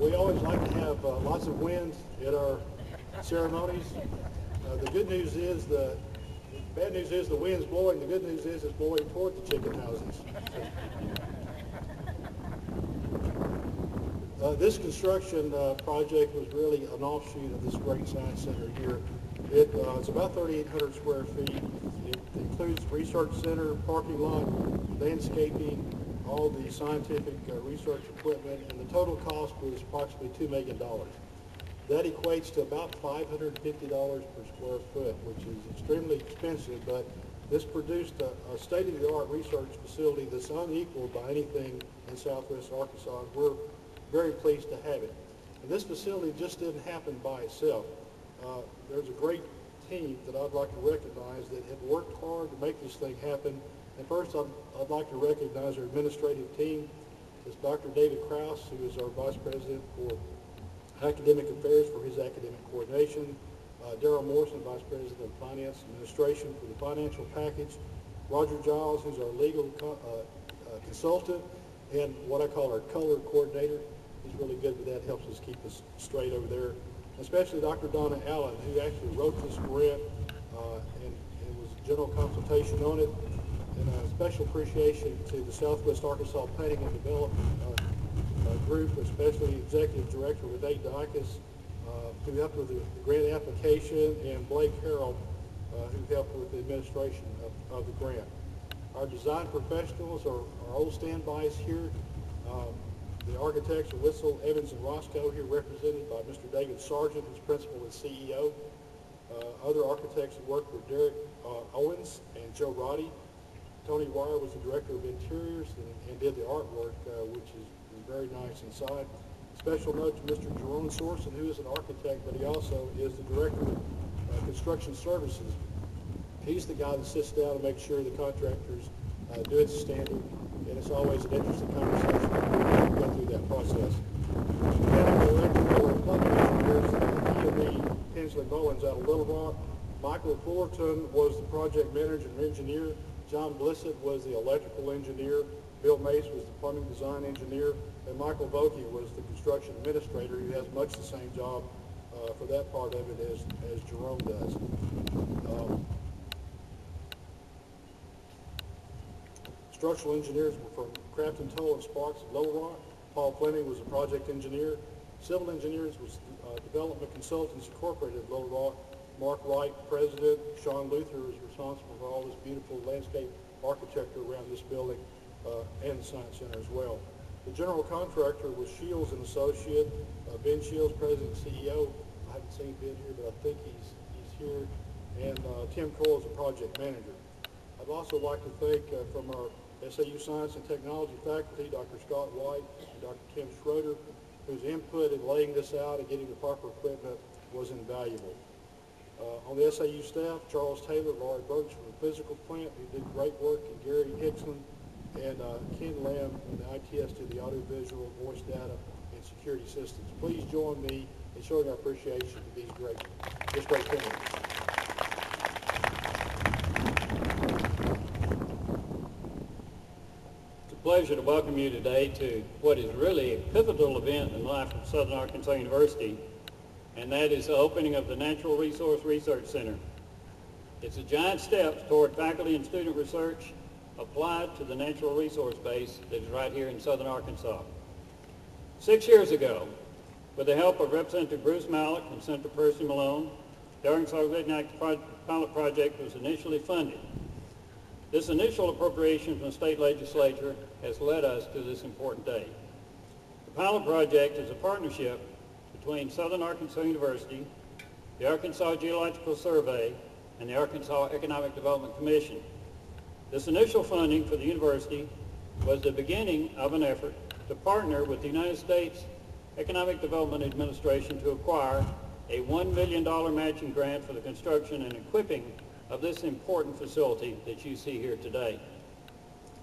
We always like to have lots of wind at our ceremonies. The good news is the bad news is the wind's blowing. The good news is it's blowing toward the chicken houses. This construction project was really an offshoot of this great science center here. It's about 3,800 square feet. It includes research center, parking lot, landscaping, all the scientific research equipment, and the total cost was approximately $2 million. That equates to about $550 per square foot, which is extremely expensive, but this produced a state-of-the-art research facility that's unequaled by anything in Southwest Arkansas, and we're very pleased to have it. And this facility just didn't happen by itself. There's a great team that I'd like to recognize that have worked hard to make this thing happen. And first, I'd like to recognize our administrative team. It's Dr. David Krause, who is our Vice President for Academic Affairs for his academic coordination. Darrell Morrison, Vice President of Finance Administration for the financial package. Roger Giles, who's our legal consultant, and what I call our color coordinator. He's really good with that, helps us keep us straight over there. Especially Dr. Donna Allen, who actually wrote this grant and was general consultation on it. And a special appreciation to the Southwest Arkansas Planning and Development group, especially Executive Director Renee Dykes, who helped with the grant application, and Blake Harrell, who helped with the administration of the grant. Our design professionals are old standbys here. The architects are Witzel, Evans, and Roscoe, here represented by Mr. David Sargent, who's principal and CEO. Other architects who worked with Derek Owens and Joe Roddy. Tony Wire was the Director of Interiors and did the artwork, which is very nice inside. Special note to Mr. Jerome Sorson, who is an architect, but he also is the Director of Construction Services. He's the guy that sits down and makes sure the contractors do it to standard, and it's always an interesting conversation when we go through that process. Mechanical, electrical, and plumbing engineers, E&E Hensley Mullins out of Little Rock. Michael Fullerton was the project manager and engineer. John Blissett was the electrical engineer. Bill Mace was the plumbing design engineer. And Michael Vokey was the construction administrator, who has much the same job for that part of it as Jerome does. Structural engineers were from Crafton, Toll, and Sparks of Little Rock. Paul Fleming was a project engineer. Civil engineers was Development Consultants Incorporated of Little Rock. Mark Wright, president. Sean Luther is responsible for all this beautiful landscape architecture around this building and the Science Center as well. The general contractor was Shields and Associate. Ben Shields, president and CEO. I haven't seen Ben here, but I think he's here. And Tim Cole is a project manager. I'd also like to thank from our SAU Science and Technology faculty, Dr. Scott White and Dr. Tim Schroeder, whose input in laying this out and getting the proper equipment was invaluable. On the SAU staff, Charles Taylor, Laurie Birch from the physical plant, who did great work, and Gary Hickson, and Ken Lamb from the ITS to the audiovisual, voice data, and security systems. Please join me in showing our appreciation to this great team. It's a pleasure to welcome you today to what is really a pivotal event in the life of Southern Arkansas University, and that is the opening of the Natural Resource Research Center. It's a giant step toward faculty and student research applied to the natural resource base that is right here in Southern Arkansas. 6 years ago, with the help of Representative Bruce Mallock and Senator Percy Malone, the Arkansas Ignites Pilot Project was initially funded. This initial appropriation from the state legislature has led us to this important day. The pilot project is a partnership between Southern Arkansas University, the Arkansas Geological Survey, and the Arkansas Economic Development Commission. This initial funding for the university was the beginning of an effort to partner with the United States Economic Development Administration to acquire a $1 million matching grant for the construction and equipping of this important facility that you see here today.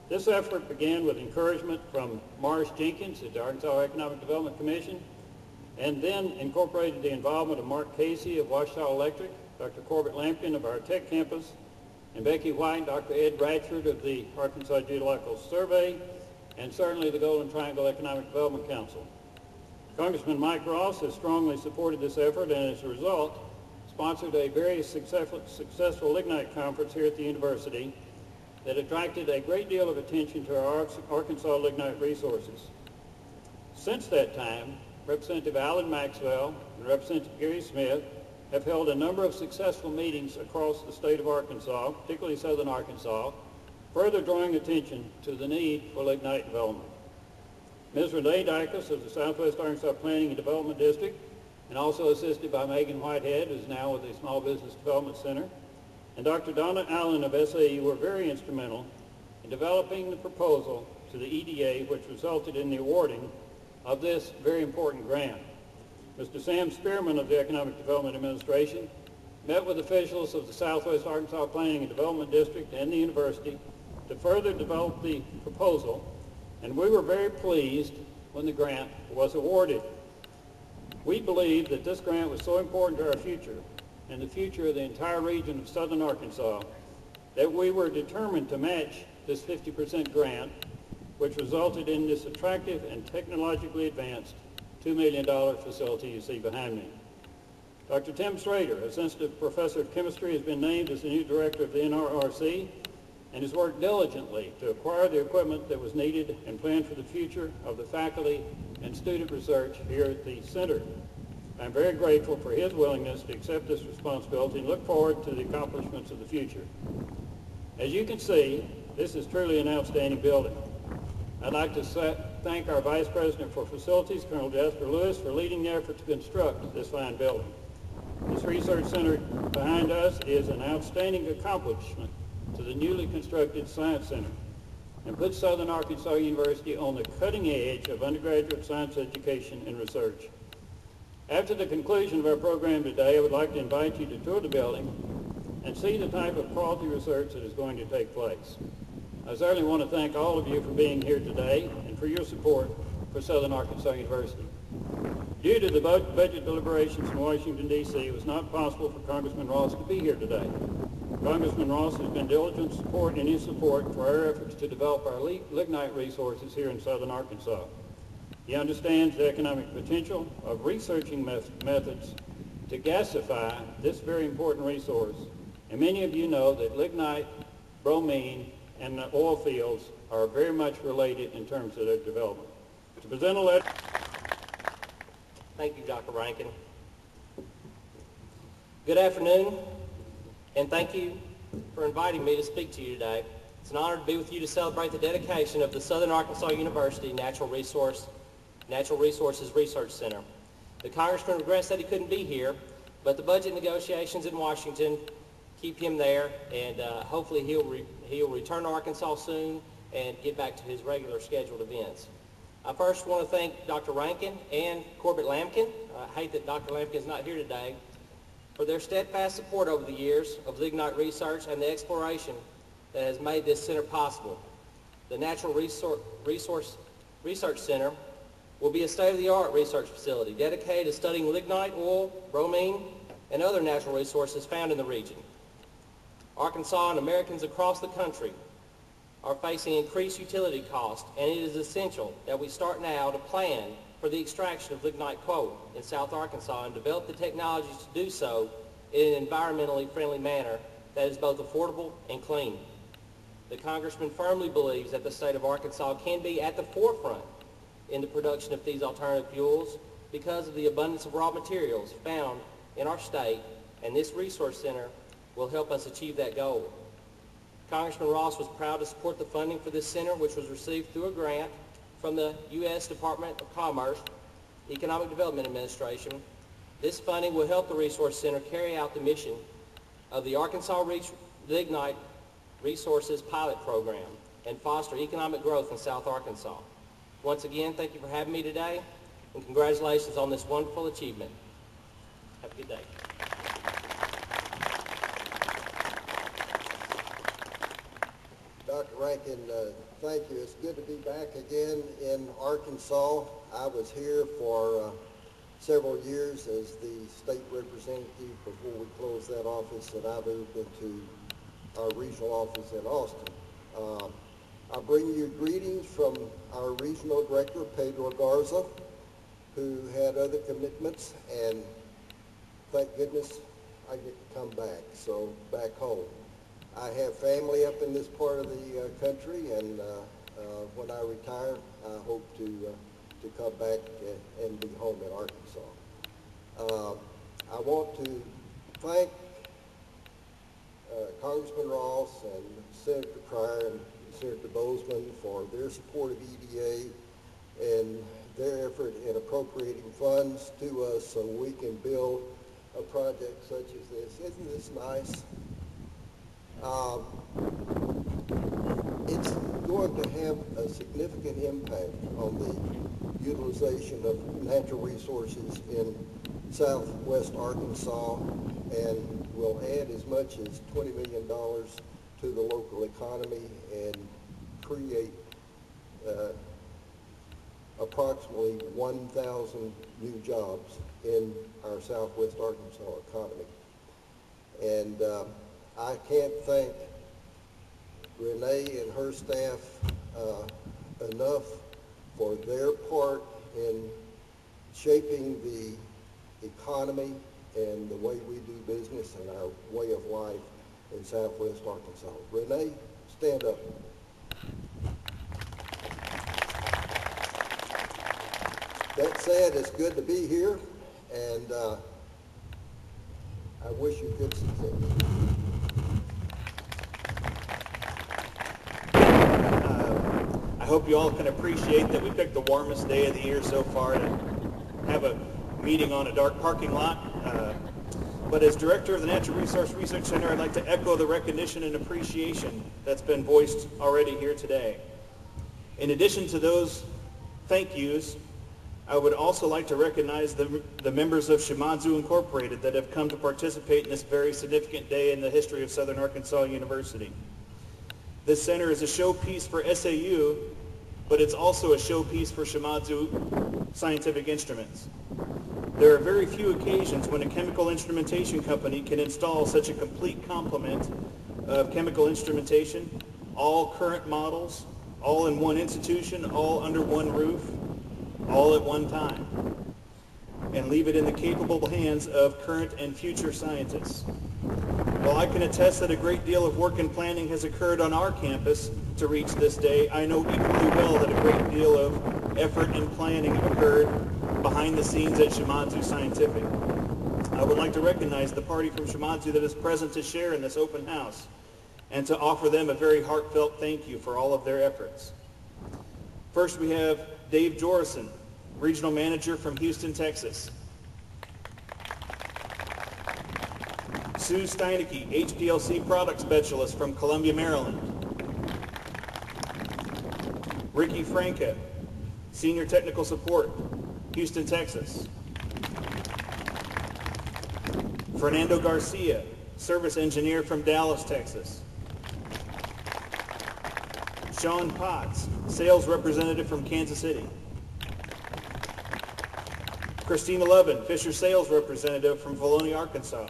This effort began with encouragement from Morris Jenkins at the Arkansas Economic Development Commission, and then incorporated the involvement of Mark Casey of Ouachita Electric, Dr. Corbett Lampkin of our Tech Campus, and Becky White, Dr. Ed Ratchford of the Arkansas Geological Survey, and certainly the Golden Triangle Economic Development Council. Congressman Mike Ross has strongly supported this effort and as a result sponsored a very successful lignite conference here at the university that attracted a great deal of attention to our Arkansas lignite resources. Since that time, Representative Alan Maxwell and Representative Gary Smith have held a number of successful meetings across the state of Arkansas, particularly southern Arkansas, further drawing attention to the need for lignite development. Ms. Renee Dicus of the Southwest Arkansas Planning and Development District, and also assisted by Megan Whitehead, who is now with the Small Business Development Center, and Dr. Donna Allen of SAE were very instrumental in developing the proposal to the EDA, which resulted in the awarding of this very important grant. Mr. Sam Spearman of the Economic Development Administration met with officials of the Southwest Arkansas Planning and Development District and the university to further develop the proposal, and we were very pleased when the grant was awarded. We believe that this grant was so important to our future and the future of the entire region of southern Arkansas that we were determined to match this 50% grant, which resulted in this attractive and technologically advanced $2 million facility you see behind me. Dr. Tim Schrader, Assistant Professor of Chemistry, has been named as the new director of the NRRC and has worked diligently to acquire the equipment that was needed and plan for the future of the faculty and student research here at the center. I'm very grateful for his willingness to accept this responsibility and look forward to the accomplishments of the future. As you can see, this is truly an outstanding building. I'd like to thank our Vice President for Facilities, Colonel Jasper Lewis, for leading the effort to construct this fine building. This research center behind us is an outstanding accomplishment to the newly constructed Science Center and puts Southern Arkansas University on the cutting edge of undergraduate science education and research. After the conclusion of our program today, I would like to invite you to tour the building and see the type of quality research that is going to take place. I certainly want to thank all of you for being here today and for your support for Southern Arkansas University. Due to the budget deliberations in Washington, D.C., it was not possible for Congressman Ross to be here today. Congressman Ross has been diligent in his support for our efforts to develop our lignite resources here in southern Arkansas. He understands the economic potential of researching methods to gasify this very important resource, and many of you know that lignite, bromine, and the oil fields are very much related in terms of their development. To present a letter. Thank you, Dr. Rankin. Good afternoon, and thank you for inviting me to speak to you today. It's an honor to be with you to celebrate the dedication of the Southern Arkansas University Natural Resources Research Center. The Congressman regrets that he couldn't be here, but the budget negotiations in Washington keep him there, and hopefully he'll return to Arkansas soon and get back to his regular scheduled events. I first want to thank Dr. Rankin and Corbett Lampkin. I hate that Dr. Lampkin is not here today, for their steadfast support over the years of lignite research and the exploration that has made this center possible. The Natural Resource Research Center will be a state-of-the-art research facility dedicated to studying lignite, oil, bromine, and other natural resources found in the region. Arkansas and Americans across the country are facing increased utility costs, and it is essential that we start now to plan for the extraction of lignite coal in South Arkansas and develop the technologies to do so in an environmentally friendly manner that is both affordable and clean. The Congressman firmly believes that the state of Arkansas can be at the forefront in the production of these alternative fuels because of the abundance of raw materials found in our state, and this resource center will help us achieve that goal. Congressman Ross was proud to support the funding for this center, which was received through a grant from the U.S. Department of Commerce, Economic Development Administration. This funding will help the Resource Center carry out the mission of the Arkansas Lignite Resources Pilot Program and foster economic growth in South Arkansas. Once again, thank you for having me today, and congratulations on this wonderful achievement. Have a good day. Dr. Rankin, thank you. It's good to be back again in Arkansas. I was here for several years as the state representative before we closed that office, and I moved into our regional office in Austin. I bring you greetings from our regional director, Pedro Garza, who had other commitments, and thank goodness I get to come back, so back home. I have family up in this part of the country, and when I retire, I hope to come back and be home in Arkansas. I want to thank Congressman Ross and Senator Pryor and Senator Bozeman for their support of EDA and their effort in appropriating funds to us so we can build a project such as this. Isn't this nice? It's going to have a significant impact on the utilization of natural resources in southwest Arkansas and will add as much as $20 million to the local economy and create approximately 1,000 new jobs in our southwest Arkansas economy. And I can't thank Renee and her staff enough for their part in shaping the economy and the way we do business and our way of life in southwest Arkansas. Renee, stand up. That said, it's good to be here, and I wish you good success. I hope you all can appreciate that we picked the warmest day of the year so far to have a meeting on a dark parking lot. But as director of the Natural Resource Research Center, I'd like to echo the recognition and appreciation that's been voiced already here today. In addition to those thank yous, I would also like to recognize the members of Shimadzu Incorporated that have come to participate in this very significant day in the history of Southern Arkansas University. This center is a showpiece for SAU, but it's also a showpiece for Shimadzu Scientific Instruments. There are very few occasions when a chemical instrumentation company can install such a complete complement of chemical instrumentation, all current models, all in one institution, all under one roof, all at one time, and leave it in the capable hands of current and future scientists. While I can attest that a great deal of work and planning has occurred on our campus to reach this day, I know equally well that a great deal of effort and planning occurred behind the scenes at Shimadzu Scientific. I would like to recognize the party from Shimadzu that is present to share in this open house and to offer them a very heartfelt thank you for all of their efforts. First, we have Dave Jorison, Regional Manager from Houston, Texas. Sue Steineke, HPLC Product Specialist from Columbia, Maryland. Ricky Franca, Senior Technical Support, Houston, Texas. Fernando Garcia, Service Engineer from Dallas, Texas. Sean Potts, Sales Representative from Kansas City. Christina Levin, Fisher Sales Representative from Volney, Arkansas.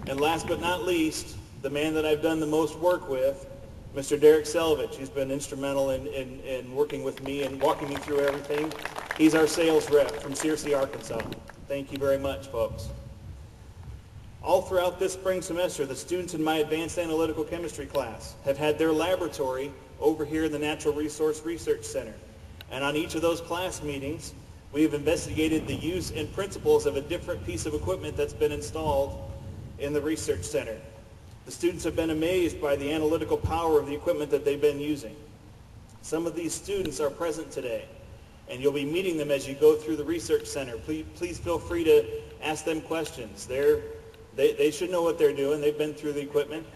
And last but not least, the man that I've done the most work with, Mr. Derek Selvich. He's been instrumental in working with me and walking me through everything. He's our sales rep from Searcy, Arkansas. Thank you very much, folks. All throughout this spring semester, the students in my advanced analytical chemistry class have had their laboratory over here in the Natural Resource Research Center. And on each of those class meetings, we have investigated the use and principles of a different piece of equipment that's been installed in the research center. The students have been amazed by the analytical power of the equipment that they've been using. Some of these students are present today, and you'll be meeting them as you go through the research center. Please feel free to ask them questions. They should know what they're doing. They've been through the equipment.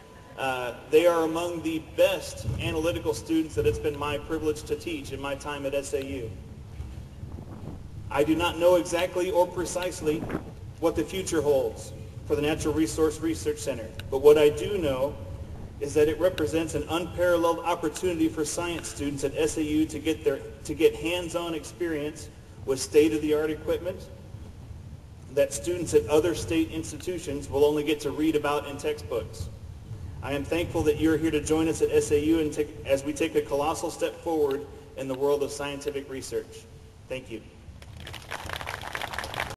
They are among the best analytical students that it's been my privilege to teach in my time at SAU. I do not know exactly or precisely what the future holds for the Natural Resource Research Center, but what I do know is that it represents an unparalleled opportunity for science students at SAU to get hands-on experience with state-of-the-art equipment that students at other state institutions will only get to read about in textbooks. I am thankful that you're here to join us at SAU as we take a colossal step forward in the world of scientific research. Thank you.